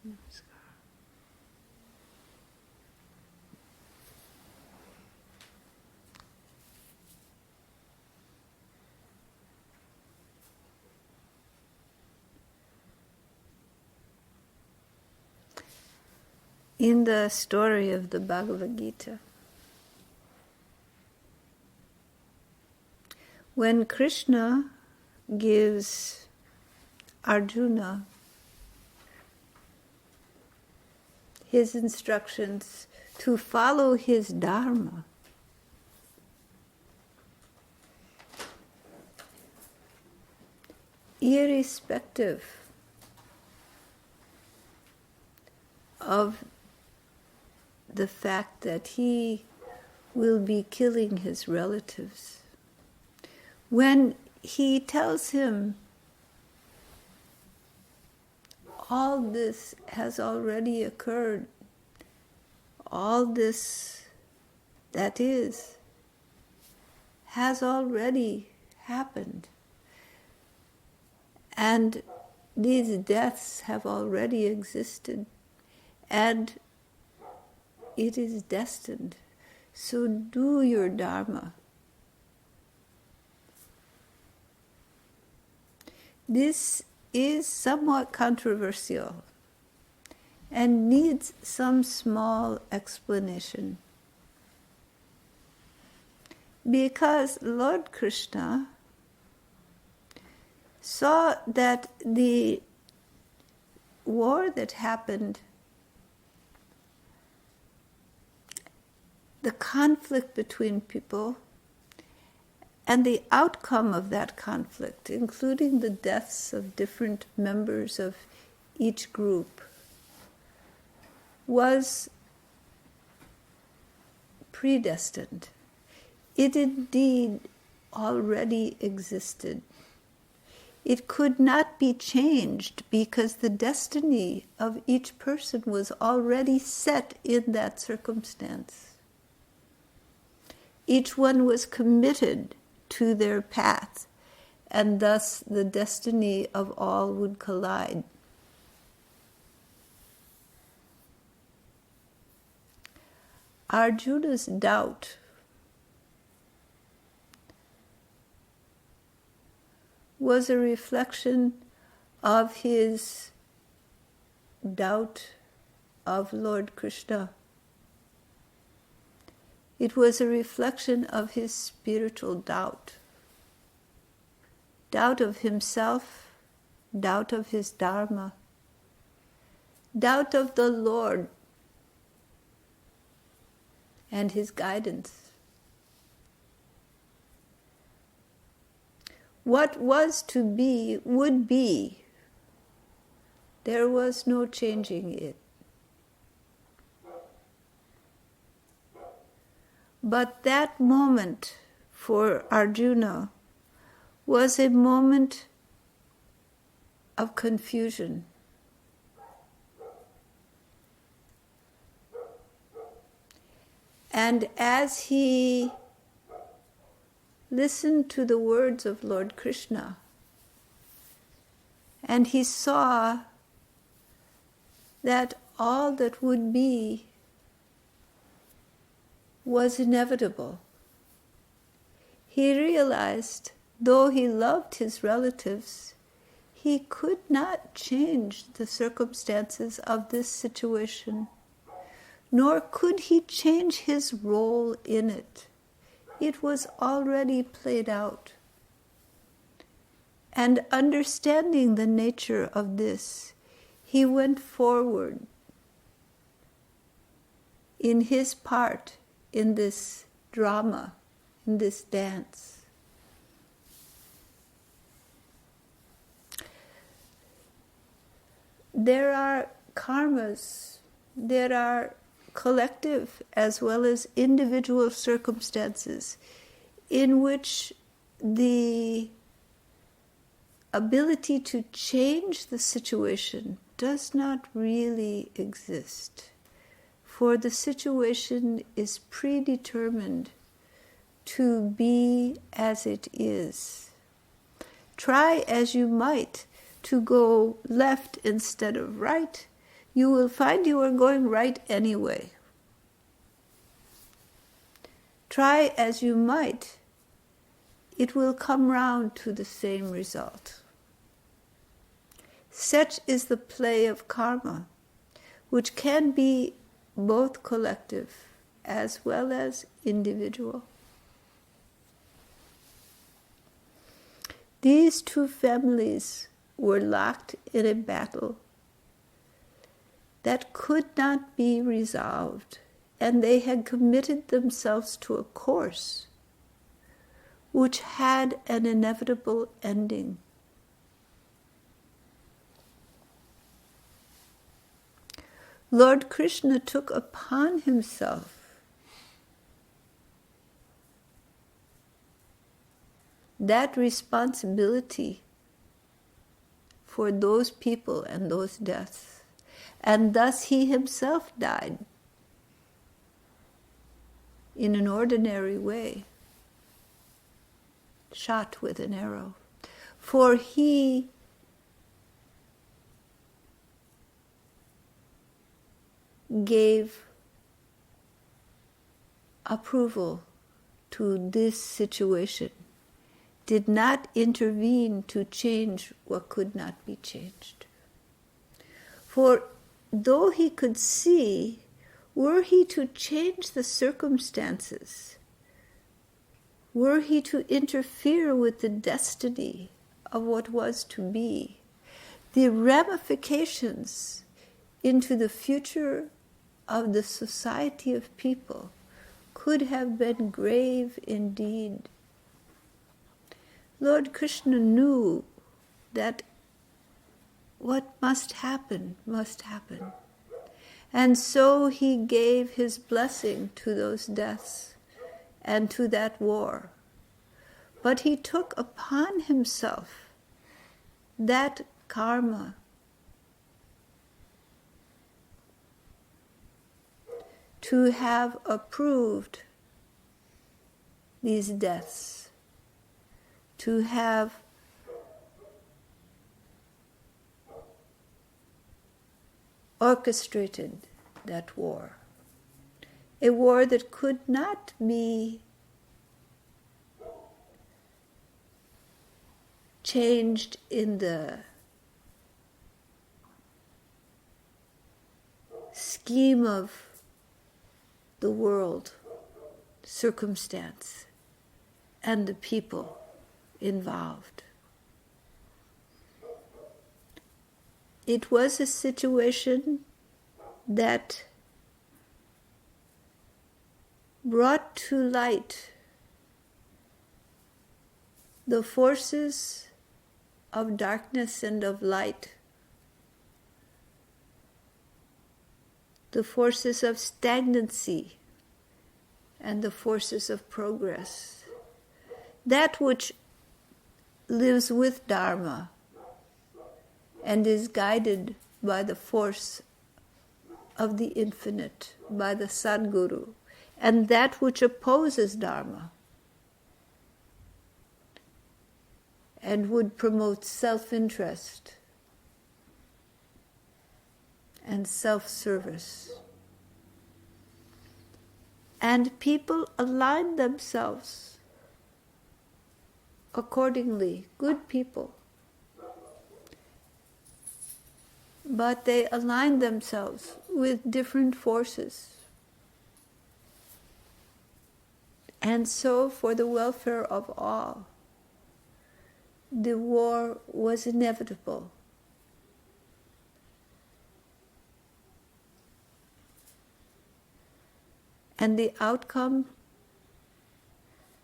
In the story of the Bhagavad Gita, when Krishna gives Arjuna his instructions to follow his Dharma, irrespective of the fact that he will be killing his relatives. When he tells him, all this has already occurred, all this that is has already happened, and these deaths have already existed, and it is destined. So do your Dharma. This is somewhat controversial and needs some small explanation. Because Lord Krishna saw that the war that happened, the conflict between people, and the outcome of that conflict, including the deaths of different members of each group, was predestined. It indeed already existed. It could not be changed because the destiny of each person was already set in that circumstance. Each one was committed to their path, and thus the destiny of all would collide. Arjuna's doubt was a reflection of his doubt of Lord Krishna. It was a reflection of his spiritual doubt. Doubt of himself, doubt of his Dharma, doubt of the Lord and his guidance. What was to be would be. There was no changing it. But that moment for Arjuna was a moment of confusion. And as he listened to the words of Lord Krishna, and he saw that all that would be was inevitable, he realized, though he loved his relatives, he could not change the circumstances of this situation, nor could he change his role in it. It was already played out. And understanding the nature of this, he went forward in his part in this drama, in this dance. There are karmas, there are collective as well as individual circumstances in which the ability to change the situation does not really exist. For the situation is predetermined to be as it is. Try as you might to go left instead of right, you will find you are going right anyway. Try as you might, it will come round to the same result. Such is the play of karma, which can be both collective as well as individual. These two families were locked in a battle that could not be resolved, and they had committed themselves to a course which had an inevitable ending. Lord Krishna took upon himself that responsibility for those people and those deaths, and thus he himself died in an ordinary way, shot with an arrow. For he gave approval to this situation, did not intervene to change what could not be changed. For though he could see, were he to change the circumstances, were he to interfere with the destiny of what was to be, the ramifications into the future of the society of people could have been grave indeed. Lord Krishna knew that what must happen, must happen. And so he gave his blessing to those deaths and to that war. But he took upon himself that karma to have approved these deaths, to have orchestrated that war, a war that could not be changed in the scheme of the world, circumstance, and the people involved. It was a situation that brought to light the forces of darkness and of light, the forces of stagnancy and the forces of progress. That which lives with Dharma and is guided by the force of the infinite, by the Sadguru, and that which opposes Dharma and would promote self-interest and self-service. And people align themselves accordingly, good people. But they align themselves with different forces. And so, for the welfare of all, the war was inevitable. And the outcome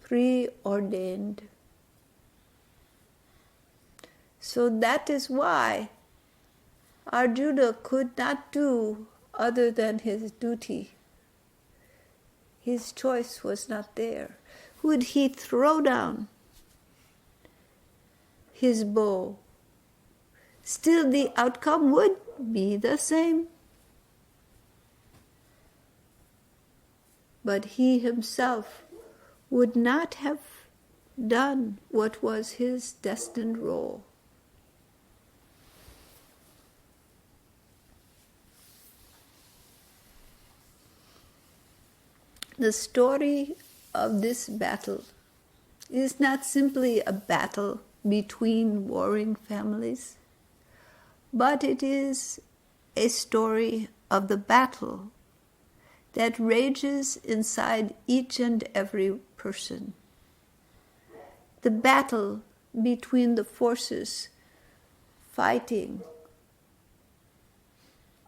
preordained. So that is why Arjuna could not do other than his duty. His choice was not there. Would he throw down his bow? Still the outcome would be the same. But he himself would not have done what was his destined role. The story of this battle is not simply a battle between warring families, but it is a story of the battle that rages inside each and every person. The battle between the forces fighting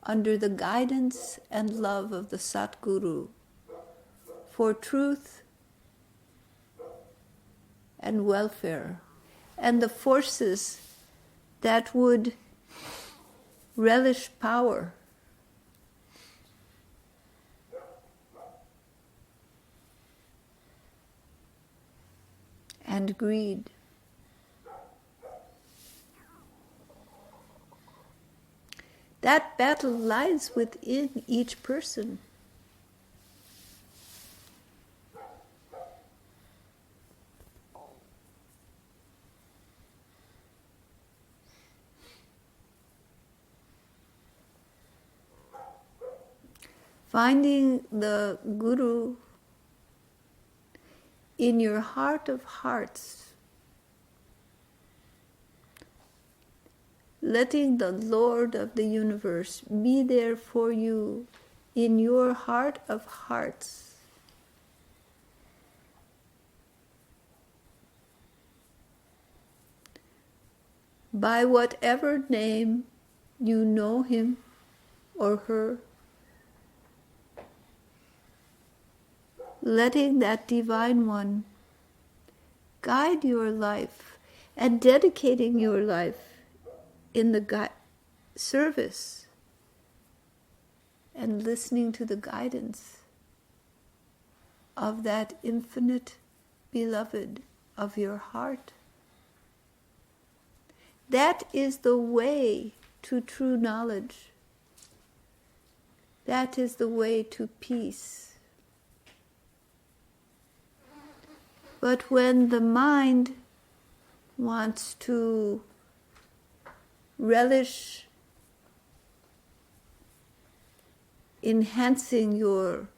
under the guidance and love of the Satguru for truth and welfare, and the forces that would relish power and greed. That battle lies within each person. Finding the Guru in your heart of hearts, letting the Lord of the universe be there for you in your heart of hearts, by whatever name you know him or her, letting that Divine One guide your life and dedicating your life in the service and listening to the guidance of that infinite beloved of your heart. That is the way to true knowledge. That is the way to peace. But when the mind wants to relish enhancing your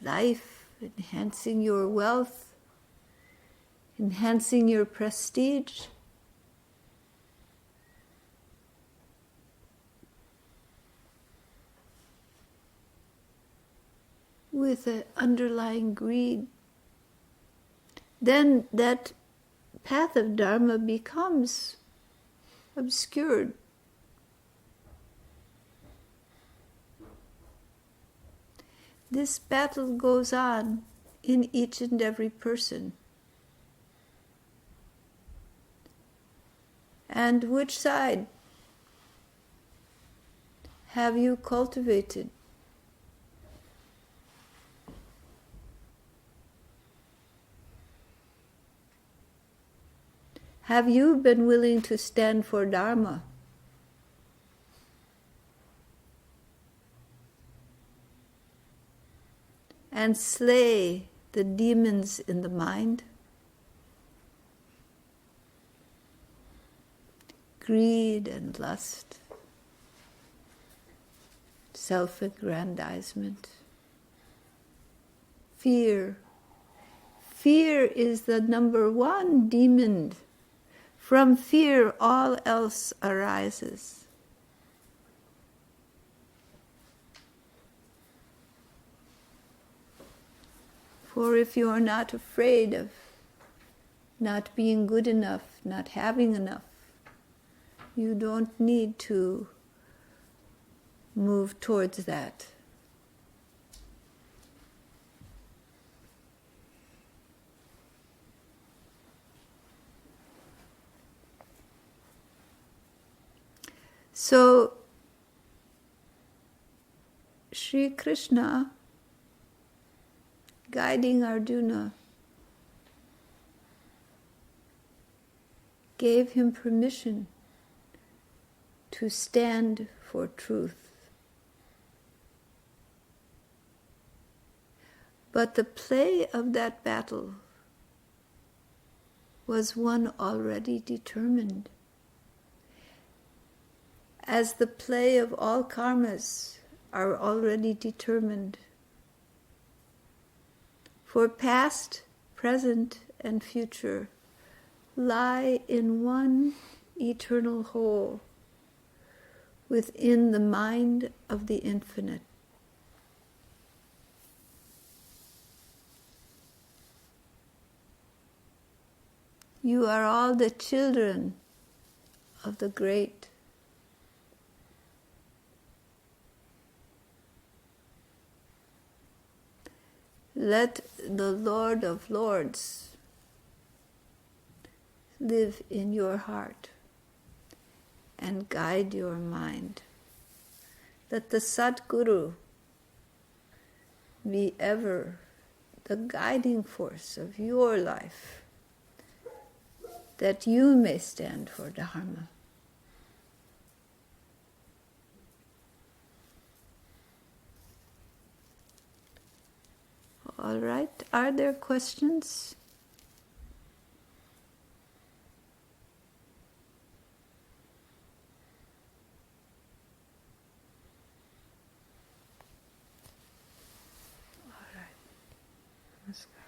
life, enhancing your wealth, enhancing your prestige, with an underlying greed, then that path of Dharma becomes obscured. This battle goes on in each and every person. And which side have you cultivated? Have you been willing to stand for Dharma? And slay the demons in the mind? Greed and lust, self-aggrandizement, fear. Fear is the number one demon. From fear, all else arises. For if you are not afraid of not being good enough, not having enough, you don't need to move towards that. So, Sri Krishna, guiding Arjuna, gave him permission to stand for truth. But the play of that battle was one already determined. As the play of all karmas are already determined For past, present, and future lie in one eternal whole within the mind of the infinite. You are all the children of the great. Let the Lord of Lords live in your heart and guide your mind. Let the Sadguru be ever the guiding force of your life, that you may stand for Dharma. All right, are there questions? All right. Namaskar.